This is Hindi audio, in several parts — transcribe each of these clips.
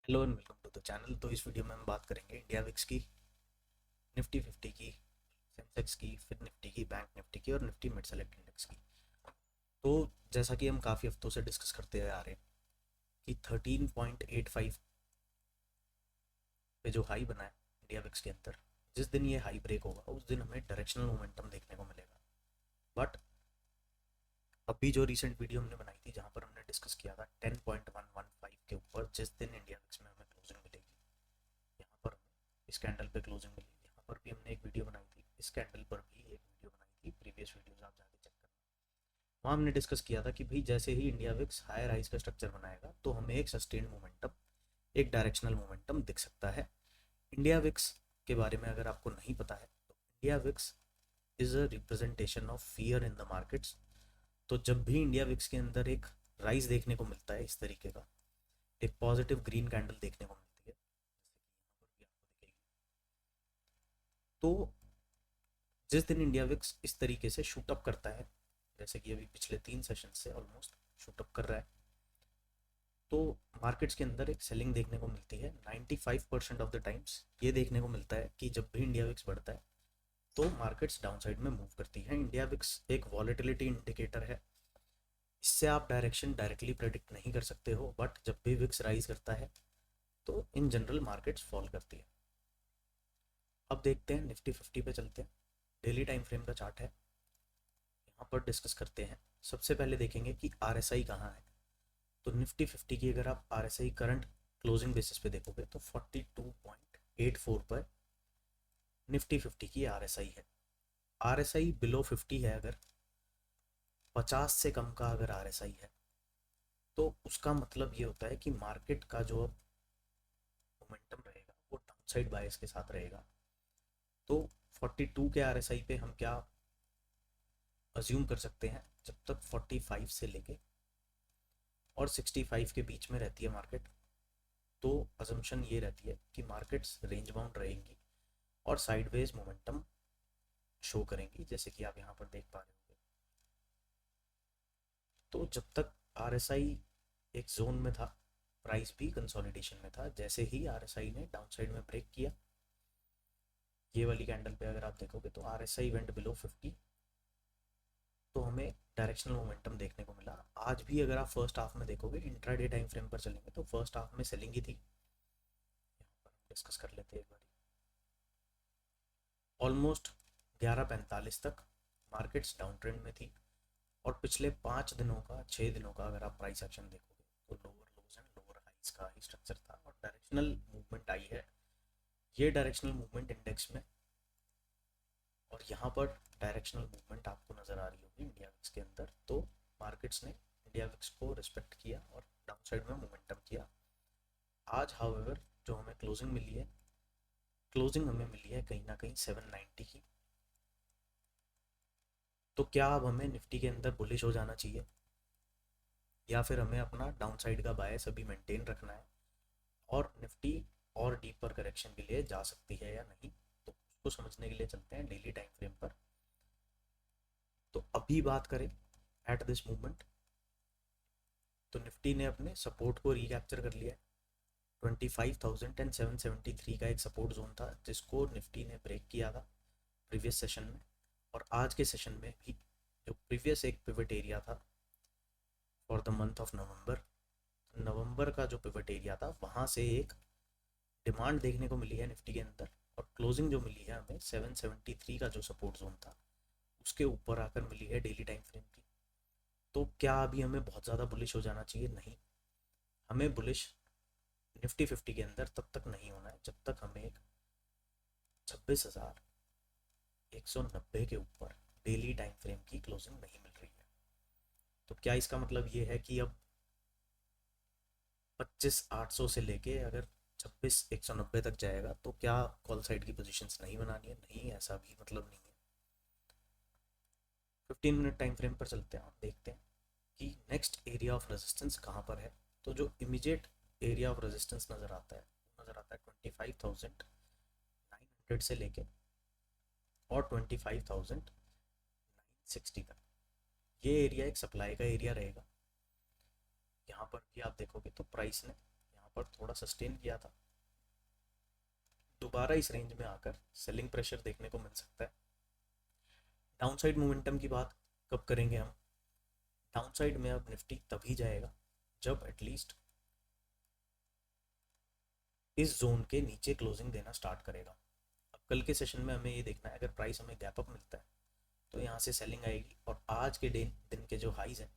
Hello and welcome to the channel. तो इस वीडियो में हम बात करेंगे इंडिया विक्स की, निफ्टी 50 की, सेंसेक्स की, फिर निफ्टी की, बैंक निफ्टी की और निफ्टी मिड सेलेक्ट इंडेक्स की। तो जैसा कि हम काफ़ी हफ्तों से डिस्कस करते हुए आ रहे हैं कि 13.85 पे जो हाई बना है इंडिया विक्स के अंदर, जिस दिन ये हाई ब्रेक होगा उस दिन हमें डायरेक्शनल मोमेंटम देखने को मिलेगा। बट अभी जो रिसेंट वीडियो हमने बनाई थी जहाँ पर हमने डिस्कस किया था 10.115 के ऊपर जिस दिन इंडिया विक्स में हमें क्लोजिंग मिलेगी, यहाँ पर हमें इस कैंडल पे क्लोजिंग मिली। यहाँ पर भी हमने एक वीडियो बनाई थी, इस कैंडल पर भी एक वीडियो बनाई थी, प्रीवियस वीडियोस आप जाके चेक करना। वहाँ हमने डिस्कस किया था कि भाई जैसे ही इंडिया विक्स हायर हाइज का स्ट्रक्चर बनाएगा तो हमें एक सस्टेन मोमेंटम, एक डायरेक्शनल मोमेंटम दिख सकता है। इंडिया विक्स के बारे में अगर आपको नहीं पता है तो India VIX is a representation of fear in the markets. तो जब भी इंडिया विक्स के अंदर एक राइज देखने को मिलता है इस तरीके का, एक पॉजिटिव ग्रीन कैंडल देखने को मिलती है, जैसे कि यहाँ पर भी आपको दिखेगी, तो जिस दिन इंडिया विक्स इस तरीके से शूट अप करता है, जैसे कि अभी पिछले 3 सेशन से ऑलमोस्ट शूट अप कर रहा है, तो मार्केट्स के अंदर एक सेलिंग देखने को मिलती है। 95% ऑफ द टाइम्स ये देखने को मिलता है कि जब भी इंडिया विक्स बढ़ता है तो मार्केट्स डाउन साइड में मूव करती हैं। इंडिया विक्स एक वॉलेटिलिटी इंडिकेटर है, इससे आप डायरेक्शन डायरेक्टली प्रेडिक्ट नहीं कर सकते हो, बट जब भी विक्स राइज करता है तो इन जनरल मार्केट्स फॉल करती है। अब देखते हैं निफ्टी 50 पे चलते हैं। डेली टाइम फ्रेम का चार्ट है, यहाँ पर डिस्कस करते हैं। सबसे पहले देखेंगे कि आर एस आई कहाँ है। तो निफ्टी 50 की अगर आप R S I current closing basis पे देखोगे तो 42.84 पर निफ्टी 50 की आर एस आई है। आर एस आई बिलो 50 है, अगर 50 से कम का अगर आर एस आई है तो उसका मतलब ये होता है कि मार्केट का जो अब मोमेंटम रहेगा वो डाउन साइड बायस के साथ रहेगा। तो 42 के आर एस आई पे हम क्या अज्यूम कर सकते हैं, जब तक 45 से लेके और 65 के बीच में रहती है मार्केट, तो अजम्पशन ये रहती है कि मार्केट्स रेंज बाउंड रहेंगी और साइडवेज मोमेंटम शो करेंगी, जैसे कि आप यहाँ पर देख पा रहे होंगे। तो जब तक आर एस आई एक जोन में था, प्राइस भी कंसोलिडेशन में था। जैसे ही आर एस आई ने डाउन साइड में ब्रेक किया, ये वाली कैंडल पे अगर आप देखोगे तो R S I went below 50, तो हमें डायरेक्शनल मोमेंटम देखने को मिला। आज भी अगर आप फर्स्ट हाफ में देखोगे, इंट्राडे टाइम फ्रेम पर चलेंगे तो फर्स्ट हाफ में सेलिंग ही थी। यहाँ पर हम डिस्कस कर लेते हैं एक बार। ऑलमोस्ट 11:45 तक मार्केट्स डाउन ट्रेंड में थी और पिछले 5 दिनों का, 6 दिनों का अगर आप प्राइस एक्शन देखोगे तो lower lows and lower highs का ही स्ट्रक्चर था और डायरेक्शनल मूवमेंट आई है। ये डायरेक्शनल मूवमेंट इंडेक्स में, और यहाँ पर डायरेक्शनल मूवमेंट आपको नज़र आ रही होगी इंडिया विक्स के अंदर, तो मार्केट्स ने इंडिया विक्स को रिस्पेक्ट किया और डाउन साइड में मोमेंटम किया। आज हाउएवर जो हमें क्लोजिंग मिली है, क्लोजिंग हमें मिली है कहीं ना कहीं 790 की। तो क्या अब हमें निफ्टी के अंदर बुलिश हो जाना चाहिए या फिर हमें अपना डाउन साइड का बायस अभी मेंटेन रखना है और निफ्टी और डीपर करेक्शन के लिए जा सकती है या नहीं, तो उसको समझने के लिए चलते हैं डेली टाइम फ्रेम पर। तो अभी बात करें एट दिस मूवमेंट, तो निफ्टी ने अपने सपोर्ट को रिकैप्चर कर लिया है। 25,773 का एक सपोर्ट जोन था जिसको निफ्टी ने ब्रेक किया था प्रीवियस सेशन में, और आज के सेशन में भी जो प्रीवियस एक पिवट एरिया था for the month of November, नवंबर का जो पिवट एरिया था वहाँ से एक डिमांड देखने को मिली है निफ्टी के अंदर, और क्लोजिंग जो मिली है हमें 773 का जो सपोर्ट जोन था उसके ऊपर आकर मिली है डेली टाइम फ्रेम की। तो क्या अभी हमें बहुत ज़्यादा बुलिश हो जाना चाहिए? नहीं, हमें बुलिश निफ्टी 50 के अंदर तब तक नहीं होना है जब तक हमें एक 26,190 के ऊपर डेली टाइम फ्रेम की क्लोजिंग नहीं मिल रही है। तो क्या इसका मतलब ये है कि अब 25,800 से लेके अगर 26,190 तक जाएगा तो क्या कॉल साइड की पोजीशंस नहीं बनानी है? नहीं, ऐसा भी मतलब नहीं है। 15 मिनट टाइम फ्रेम पर चलते हैं और देखते हैं कि नेक्स्ट एरिया ऑफ रेजिस्टेंस कहाँ पर है। तो जो इमीडिएट एरिया ऑफ रेजिस्टेंस नज़र आता है वो नज़र आता है 25,900 से लेके और 25,960 तक। ये एरिया एक सप्लाई का एरिया रहेगा। यहाँ पर भी आप देखोगे तो प्राइस ने यहाँ पर थोड़ा सस्टेन किया था, दोबारा इस रेंज में आकर सेलिंग प्रेशर देखने को मिल सकता है। डाउनसाइड मोमेंटम की बात कब करेंगे हम? डाउनसाइड में अब निफ्टी तभी जाएगा जब एटलीस्ट इस जोन के नीचे क्लोजिंग देना स्टार्ट करेगा। अब कल के सेशन में हमें ये देखना है, अगर प्राइस हमें गैप अप मिलता है तो यहाँ से सेलिंग आएगी, और आज के दिन के जो हाइज हैं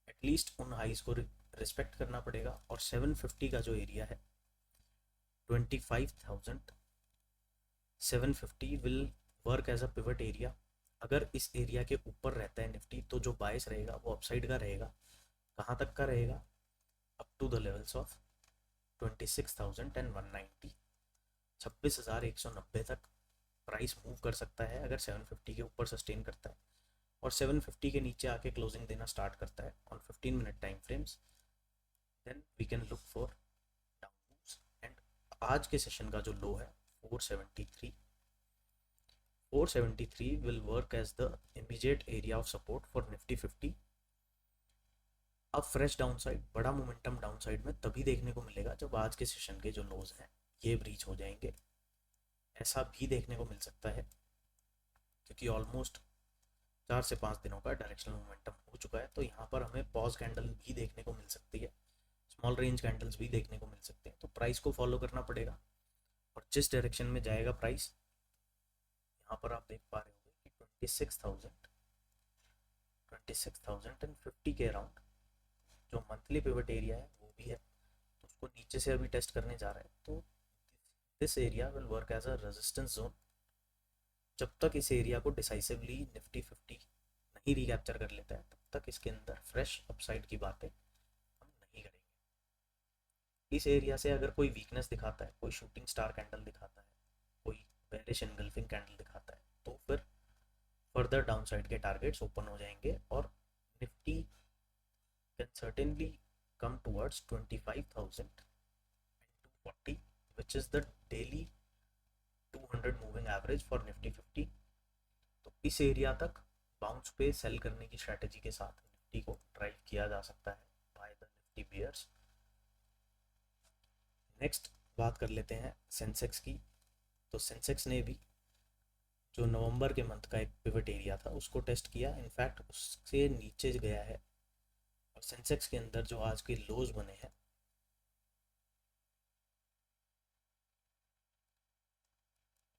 एटलीस्ट उन हाइज को रिस्पेक्ट करना पड़ेगा, और 750 का जो एरिया है 25,750 will work as a pivot area. अगर इस एरिया के ऊपर रहता है निफ्टी तो जो बायस रहेगा वो अपसाइड का रहेगा। कहाँ तक का रहेगा? Up to the levels of 26,190, 26,190 तक प्राइस मूव कर सकता है अगर 750 के ऊपर सस्टेन करता है, और 750 के नीचे आके क्लोजिंग देना स्टार्ट करता है on 15 minute time frames, then we can look for down moves. And आज के सेशन का जो लो है 473, 473 will work as the immediate area of support for Nifty 50। अब फ्रेश डाउनसाइड, बड़ा मोमेंटम डाउनसाइड में तभी देखने को मिलेगा जब आज के सेशन के जो लोज हैं ये ब्रीच हो जाएंगे। ऐसा भी देखने को मिल सकता है क्योंकि ऑलमोस्ट 4 से 5 दिनों का डायरेक्शनल मोमेंटम हो चुका है, तो यहाँ पर हमें पॉज कैंडल भी देखने को मिल सकती है, स्मॉल रेंज कैंडल्स भी देखने को मिल सकते हैं। तो प्राइस को फॉलो करना पड़ेगा, और जिस डायरेक्शन में जाएगा प्राइस, यहाँ पर आप देख पा रहे होंगे कि 26,050 के अराउंड जो मंथली पिवट एरिया है वो भी है, तो उसको नीचे से अभी टेस्ट करने जा रहा है। तो this area will work as a resistance zone. जब तक इस एरिया को डिसाइसिवली निफ्टी 50 नहीं रिकैप्चर कर लेता है तब तक इसके अंदर फ्रेश अपसाइड की बातें हम नहीं करेंगे। इस एरिया से अगर कोई वीकनेस दिखाता है, कोई शूटिंग स्टार कैंडल दिखाता है, कोई बेरिश एनगल्फिंग कैंडल दिखाता है, तो फिर फर्दर डाउनसाइड के टारगेट्स ओपन हो जाएंगे, और Nifty can certainly come towards 25,240 which is the daily 200 moving average for Nifty 50। तो इस एरिया तक बाउंस पे सेल करने की स्ट्रेटेजी के साथ निफ्टी को ड्राइव किया जा सकता है by the Nifty bears. Next बात कर लेते हैं सेंसेक्स की। तो सेंसेक्स ने भी जो नवंबर के मंथ का एक पिवट एरिया था उसको टेस्ट किया, इनफैक्ट उससे नीचे गया है, और सेंसेक्स के अंदर जो आज के लोज बने हैं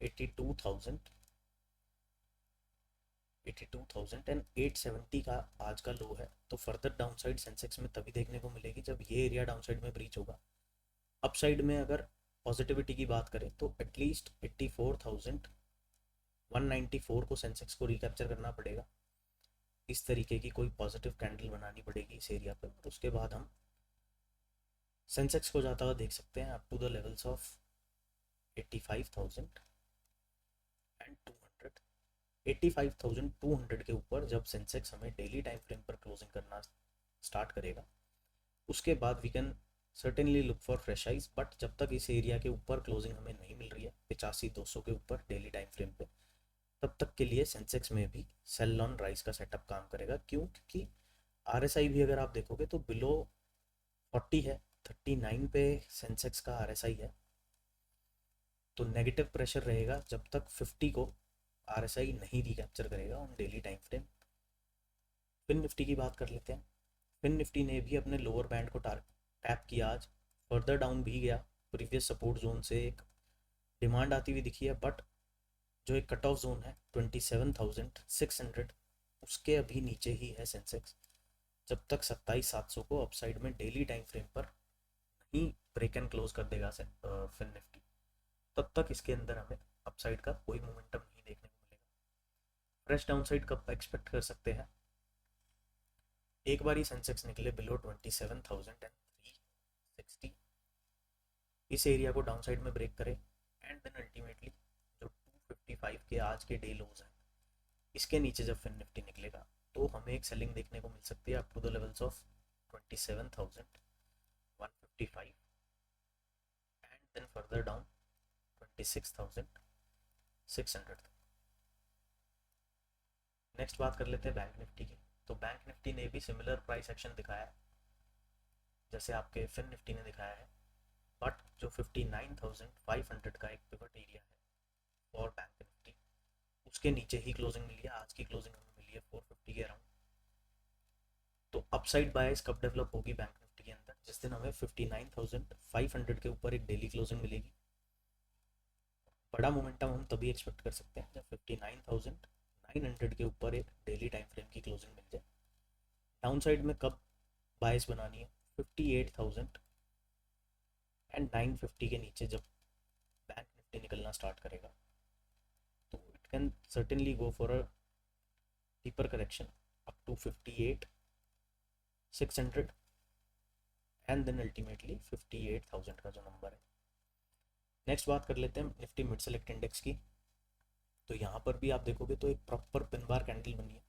82,000 एंड 870 का आज का लो है। तो फर्दर डाउनसाइड सेंसेक्स में तभी देखने को मिलेगी जब ये एरिया डाउनसाइड में ब्रीच होगा। अपसाइड में अगर पॉजिटिविटी की बात करें तो एटलीस्ट 84,194 को सेंसेक्स को रिकैप्चर करना पड़ेगा। इस तरीके की कोई पॉजिटिव कैंडल बनानी पड़ेगी इस एरिया पर, और उसके बाद हम सेंसेक्स को जाता हुआ देख सकते हैं up to the levels of 85,000 and 200। 85,200 के ऊपर जब सेंसेक्स हमें डेली टाइम फ्रेम पर क्लोजिंग करना स्टार्ट करेगा उसके बाद we can certainly look for fresh highs. But जब तक इस एरिया के ऊपर क्लोजिंग हमें नहीं मिल रही है 85,200 के ऊपर डेली टाइम फ्रेम पे, तब तक के लिए सेंसेक्स में भी सेल ऑन राइज का सेटअप काम करेगा। क्यों? क्योंकि आरएसआई भी अगर आप देखोगे तो बिलो 40 है, 39 पे सेंसेक्स का आरएसआई है, तो नेगेटिव प्रेशर रहेगा जब तक 50 को आरएसआई नहीं रिकैप्चर करेगा on daily time frame. FinNifty की बात कर लेते हैं। फिन निफ्टी ने भी अपने लोअर बैंड को टैप किया, आज फर्दर डाउन भी गया, प्रीवियस सपोर्ट जोन से एक डिमांड आती हुई दिखी है, बट जो एक कट ऑफ जोन है 27,600 उसके अभी नीचे ही है सेंसेक्स। जब तक 27,700 को अपसाइड में डेली टाइम फ्रेम पर नहीं ब्रेक एंड क्लोज कर देगा फिन निफ्टी, तब तक इसके अंदर हमें अपसाइड का कोई मोमेंटम नहीं देखने को मिलेगा। फ्रेश डाउनसाइड कब एक्सपेक्ट कर सकते हैं? एक बार ही सेंसेक्स निकले बिलो 27,360, इस एरिया को डाउनसाइड में ब्रेक करे, एंड देन अल्टीमेटली जो 255 के आज के डे लोज हैं इसके नीचे जब फिन निफ्टी निकलेगा तो हमें एक सेलिंग देखने को मिल सकती है up to the levels of 27,155 and then further down 26,600। Next बात कर लेते हैं बैंक निफ्टी की। तो बैंक निफ्टी ने भी सिमिलर प्राइस एक्शन दिखाया है जैसे आपके फिन निफ्टी ने दिखाया है। जो 59,500 का एक पिवट एरिया है फॉर बैंक निफ्टी, उसके नीचे ही क्लोजिंग मिली है। आज की क्लोजिंग हमें मिली है 450 के अराउंड। तो अपसाइड बायस कब डेवलप होगी बैंक निफ्टी के अंदर? जिस दिन हमें 59,500 के ऊपर एक डेली क्लोजिंग मिलेगी। बड़ा मोमेंटम हम तभी एक्सपेक्ट कर सकते हैं जब 59,900 के ऊपर एक डेली टाइम फ्रेम की क्लोजिंग मिल जाए। डाउन साइड में कब बायस बनानी है? 58,950 के नीचे जब बैंक निफ्टी निकलना स्टार्ट करेगा, तो it can certainly go for a deeper correction up to 58,600 and then ultimately 58,000 का जो नंबर है। नेक्स्ट बात कर लेते हैं निफ्टी मिड सेलेक्ट इंडेक्स की। तो यहाँ पर भी आप देखोगे तो एक प्रॉपर पिन बार कैंडल बनी है।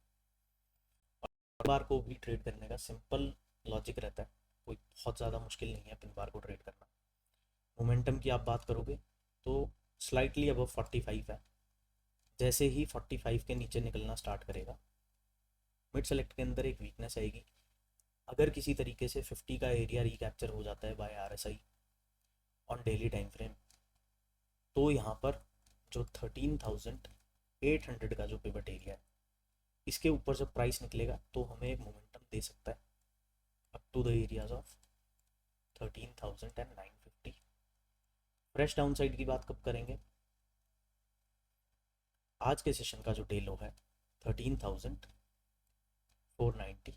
और बार को भी ट्रेड करने का सिंपल लॉजिक रहता है, कोई बहुत ज़्यादा मुश्किल नहीं है पिन बार को ट्रेड करना। मोमेंटम की आप बात करोगे तो स्लाइटली अबव 45 है। जैसे ही 45 के नीचे निकलना स्टार्ट करेगा, मिड सेलेक्ट के अंदर एक वीकनेस आएगी। अगर किसी तरीके से 50 का एरिया रिकैप्चर हो जाता है by RSI on daily time frame, तो यहाँ पर जो 13,800 का जो पिवट एरिया है, इसके ऊपर जब प्राइस निकलेगा तो हमें एक मोमेंटम दे सकता है up to the areas of 13,950। Fresh downside की बात कब करेंगे? आज के सेशन का जो डे लो है 13,490।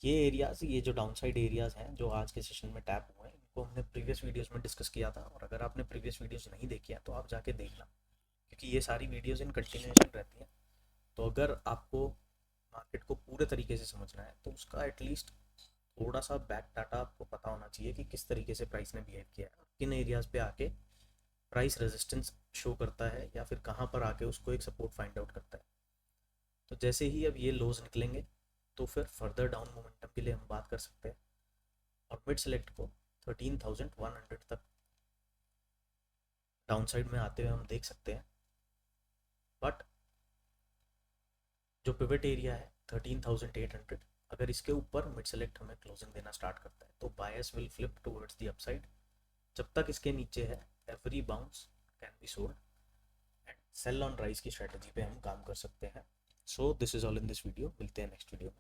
ये एरियाज, ये जो डाउन साइड एरियाज हैं जो आज के सेशन में टैप हुए हैं, इनको हमने प्रीवियस वीडियोस में डिस्कस किया था। और अगर आपने प्रीवियस वीडियोस नहीं देखी है तो आप जाके देखना, क्योंकि ये सारी वीडियोस इन कंटिन्यूएशन रहती हैं। तो अगर आपको मार्केट को पूरे तरीके से समझना है तो उसका एटलीस्ट थोड़ा सा बैक डाटा आपको पता होना चाहिए कि किस तरीके से प्राइस ने बिहेव किया है, किन एरियाज पे आके प्राइस रेजिस्टेंस शो करता है या फिर कहाँ पर आके उसको एक सपोर्ट फाइंड आउट करता है। तो जैसे ही अब ये लोज निकलेंगे तो फिर फर्दर डाउन मोमेंटम के लिए हम बात कर सकते हैं। और मिड सेलेक्ट को 13,100 तक डाउन साइड में आते हुए हम देख सकते हैं। बट जो पिवट एरिया है 13,800, अगर इसके ऊपर मिड सेलेक्ट हमें क्लोजिंग देना स्टार्ट करता है तो bias will flip towards the upside. जब तक इसके नीचे है every bounce can be sold and sell on rise की स्ट्रेटजी पे हम काम कर सकते हैं। So this is all in this video. मिलते हैं नेक्स्ट वीडियो में।